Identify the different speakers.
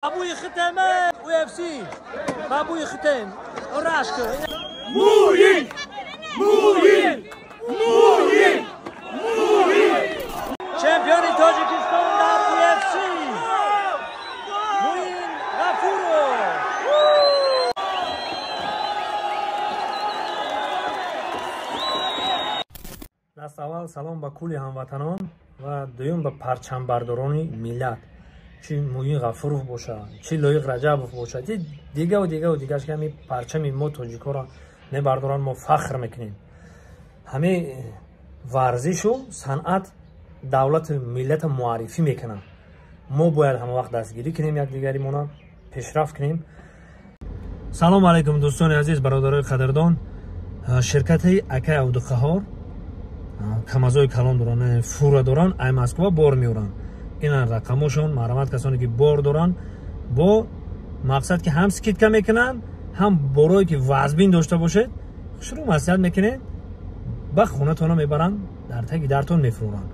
Speaker 1: ابوی ختمه UFC ابوی ختم راشك
Speaker 2: موین موین موین موین
Speaker 1: چمپیون تاجیکستان در UFC موین غفورov دست اول سلام به کلی هموطنان و دوم به پرچمبرداران ملت چی موین غفورov باشه چی لایق رجبov باشه دیگه و دیگهش که همین پرچم ما تاجیکا را میبردارن ما فخر میکنیم همه ورزش و صنعت دولت ملت معرفی میکنن ما باید همه وقت دستگیری کنیم یک دیگریمون پیشرفت کنیم. سلام علیکم دوستان عزیز برادرای قدردان. شرکت اکای اودقهار камазои калон доран фура доран ай Москва бор меоран ин рақамошон марҳамат касоне ки бор доран бо мақсад ки ҳам скидка мекунанд ҳам борое ки вазбин дошта бошед шурӯъ масиҳат мекунед ба хонатона мебаранд дар таги дартон мефурӯранд.